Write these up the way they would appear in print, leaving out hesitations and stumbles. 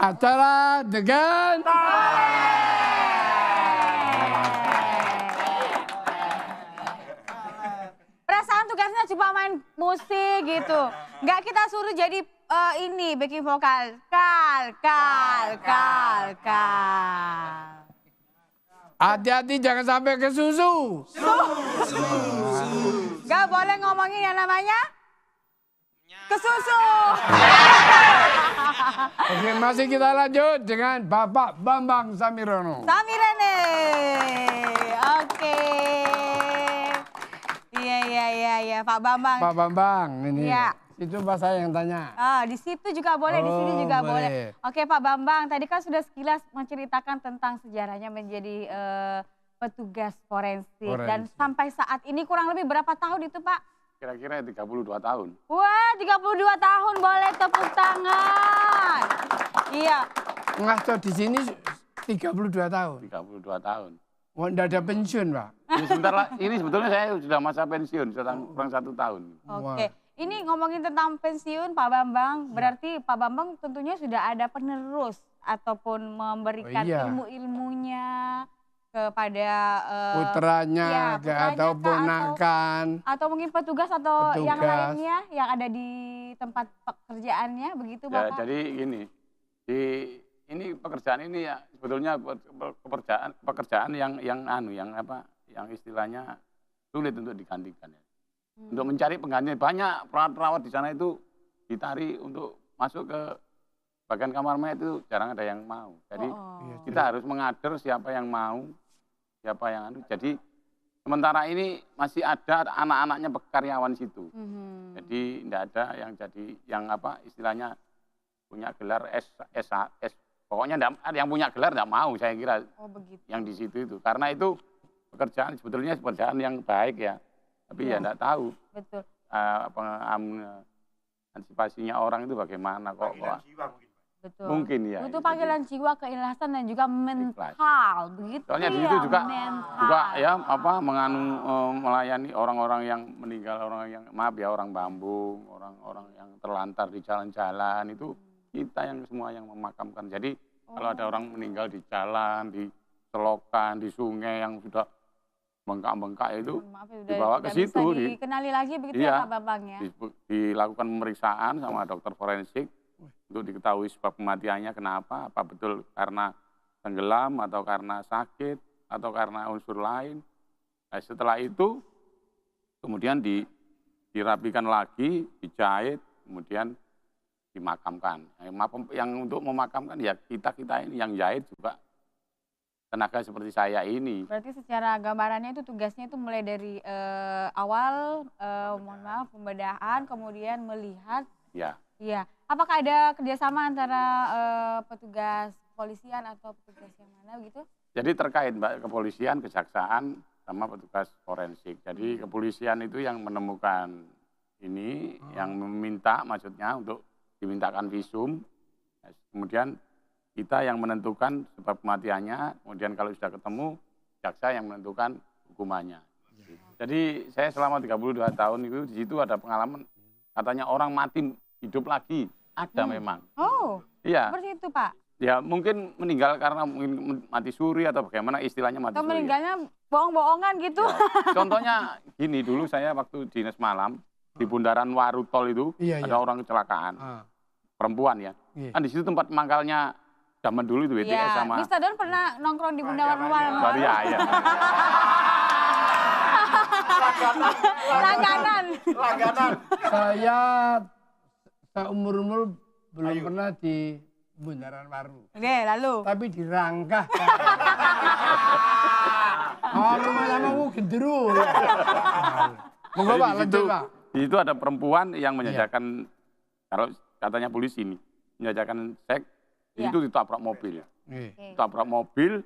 Acara dengan perasaan tugasnya cuma main musik gitu. Nggak kita suruh jadi ini backing vokal. Kal. hati-hati jangan sampai ke susu. Nggak boleh ngomongin yang namanya kesusu. Oke, masih kita lanjut dengan Bapak Bambang Samirono. Samirene. Oke. Iya, Pak Bambang. Pak Bambang, ini. Iya. Itu Pak saya yang tanya. Di situ juga boleh, di sini juga boleh. Oke Pak Bambang, tadi kan sudah sekilas menceritakan tentang sejarahnya menjadi petugas forensik. Dan sampai saat ini kurang lebih berapa tahun itu Pak? Kira-kira 32 tahun. Wah, 32 tahun, boleh tepuk tangan. Iya. Ngaco di sini 32 tahun. 32 tahun. Oh, enggak ada pensiun, Pak? Ini sebentar lah, ini sebetulnya saya sudah masa pensiun, sudah kurang 1 tahun. Oke. Ini ngomongin tentang pensiun Pak Bambang, berarti Pak Bambang tentunya sudah ada penerus ataupun memberikan ilmu-ilmunya kepada putranya atau ponakan. Atau mungkin petugas atau yang lainnya yang ada di tempat pekerjaannya, begitu Bapak? Ya, jadi gini, ini pekerjaan ini ya sebetulnya pekerjaan yang istilahnya sulit untuk digantikan ya. Untuk mencari pengganti, banyak perawat-perawat di sana itu ditarik untuk masuk ke bagian kamar mayat itu jarang ada yang mau. Jadi kita harus mengader siapa yang mau, siapa yang Jadi sementara ini masih ada anak-anaknya karyawan situ. Jadi tidak ada yang istilahnya punya gelar S. Pokoknya yang punya gelar tidak mau, saya kira yang di situ itu. Karena itu pekerjaan sebetulnya pekerjaan yang baik ya. Tapi ya tidak tahu. Betul. Antisipasinya orang itu bagaimana kok. Betul. Mungkin ya. Butuh panggilan jiwa, keikhlasan dan juga mental, begitu. Soalnya di situ juga ya melayani orang-orang yang meninggal, orang bambung, orang-orang yang terlantar di jalan-jalan itu kita yang semua yang memakamkan. Jadi kalau ada orang meninggal di jalan, di selokan, di sungai yang sudah bengkak-bengkak itu dibawa ke situ, dikenali lagi begitu ya Pak Bambang ya. Dilakukan pemeriksaan sama dokter forensik untuk diketahui sebab kematiannya kenapa, apa betul karena tenggelam atau karena sakit atau karena unsur lain. Nah, setelah itu kemudian dirapikan lagi, dijahit, kemudian dimakamkan. Yang untuk memakamkan ya kita ini yang jahit juga tenaga seperti saya ini. Berarti secara gambarannya itu tugasnya itu mulai dari awal, pembedahan, kemudian melihat. Ya. Iya. Apakah ada kerjasama antara petugas kepolisian atau petugas yang mana gitu? Jadi terkait Mbak, kepolisian, kejaksaan, sama petugas forensik. Jadi kepolisian itu yang menemukan ini, yang meminta maksudnya untuk dimintakan visum. Kemudian kita yang menentukan sebab kematiannya, kemudian kalau sudah ketemu, jaksa yang menentukan hukumannya. Jadi saya selama 32 tahun itu di situ ada pengalaman, katanya orang mati hidup lagi, ada memang. Oh, iya. Seperti itu Pak? Ya mungkin meninggal karena mungkin mati suri atau bagaimana istilahnya mati suri. Atau meninggalnya bohong-bohongan gitu? Ya. Contohnya gini, dulu saya waktu dinas malam, di bundaran Warutol itu ada orang kecelakaan, perempuan ya. Kan di situ tempat mangkalnya zaman dulu itu BTS sama. Mr. Don pernah nongkrong di bundaran Warutol. Iya. Langganan. Saya seumur-umur belum pernah di bundaran Waru. Oke, lalu. Tapi di Rangkah. Rumah sama gendero. Monggo Pak, lanjut Pak. Di situ ada perempuan yang menjajakan, kalau katanya polisi ini, menjajakan seks. Di situ ditabrak mobil. Ditabrak mobil,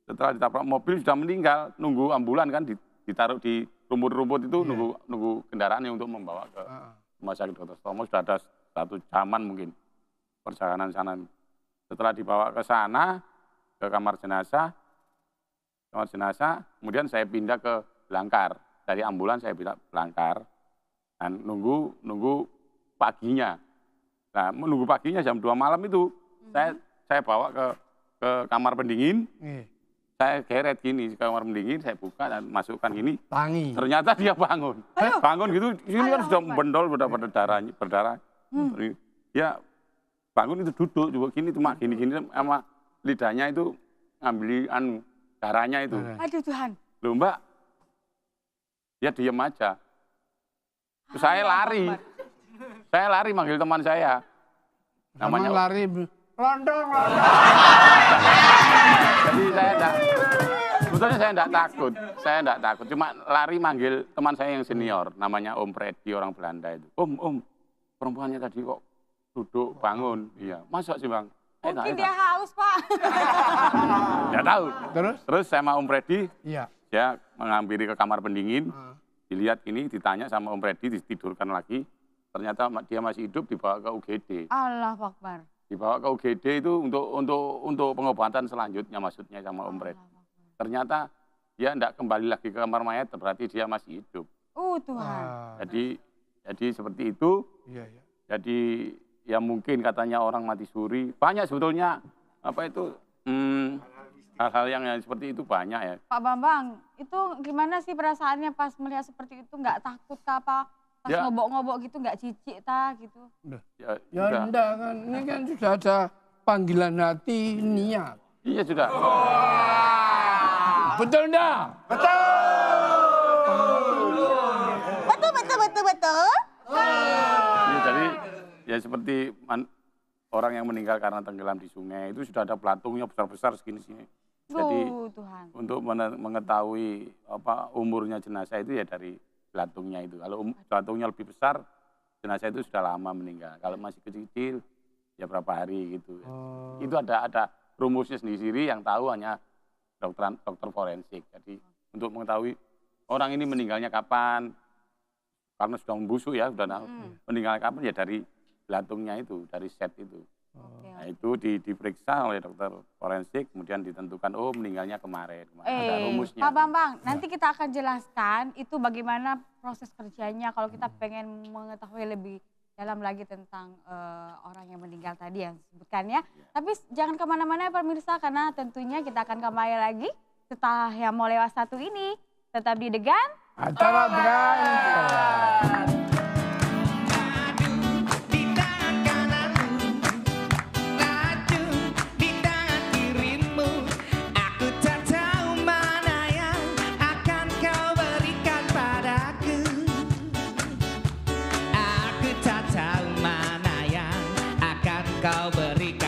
setelah ditabrak mobil sudah meninggal, nunggu ambulan kan ditaruh di rumput-rumput itu, nunggu kendaraan yang untuk membawa ke rumah sakit Dr. Sutomo. Sudah ada 1 jaman mungkin perjalanan sana. Setelah dibawa ke sana, ke kamar jenazah, kemudian saya pindah ke Blangkar. Dari ambulan saya pindah ke Blangkar. Dan nunggu paginya. Nah, menunggu paginya jam 2 malam itu, Saya bawa ke kamar pendingin. Iya. Saya geret gini ke kamar pendingin, saya buka dan masukkan gini. Tangi. Ternyata dia bangun. Bangun gitu, ini kan sudah membendol berdarah. Ya bangun itu duduk juga gini, cuma gini sama lidahnya itu ngambil darahnya itu. Aduh Tuhan. Loh Mbak, dia diem aja. Terus saya lari. Saya lari manggil teman saya. Namanya lari. Londong. Jadi sebetulnya saya enggak takut. Saya enggak takut. Cuma lari manggil teman saya yang senior. Namanya Om Freddy, orang Belanda itu. Om, perempuannya tadi kok duduk bangun. Iya, masa sih Bang? Mungkin dia haus Pak. Ya tahu. Terus sama Om Freddy, iya. Saya menghampiri ke kamar pendingin. Dilihat ini, ditanya sama Om Freddy, ditidurkan lagi. Ternyata dia masih hidup, dibawa ke UGD. Allahu Akbar. Dibawa ke UGD itu untuk pengobatan selanjutnya maksudnya sama Om Freddy. Ternyata dia tidak kembali lagi ke kamar mayat, berarti dia masih hidup. Tuhan. Jadi seperti itu. Iya. Jadi ya mungkin katanya orang mati suri. Banyak sebetulnya hal-hal yang seperti itu banyak ya. Pak Bambang, itu gimana sih perasaannya pas melihat seperti itu? Nggak takut kah Pak? Pas ngobok-ngobok gitu nggak cicik ta gitu? Ya enggak kan, ini kan sudah ada panggilan hati niat. Iya sudah. Betul enggak? Betul. Ya, jadi ya seperti orang yang meninggal karena tenggelam di sungai itu sudah ada pelatungnya besar-besar segini-segini. Jadi Tuhan. Untuk mengetahui umurnya jenazah itu ya dari belatungnya itu. Kalau belatungnya lebih besar, jenazah itu sudah lama meninggal. Kalau masih kecil-kecil, ya berapa hari gitu. Itu ada rumusnya sendiri yang tahu hanya dokter forensik. Jadi untuk mengetahui orang ini meninggalnya kapan, karena sudah membusuk ya, sudah meninggalnya kapan ya dari belatungnya itu, dari set itu. Nah itu diperiksa oleh dokter forensik, kemudian ditentukan meninggalnya kemarin. Ada rumusnya. Pak Bambang, nanti kita akan jelaskan itu bagaimana proses kerjanya kalau kita pengen mengetahui lebih dalam lagi tentang orang yang meninggal tadi yang disebutkannya. Tapi jangan kemana-mana ya pemirsa, karena tentunya kita akan kembali lagi setelah yang mau lewat satu ini. Tetap di Degan. Acara Degan. Kau berikan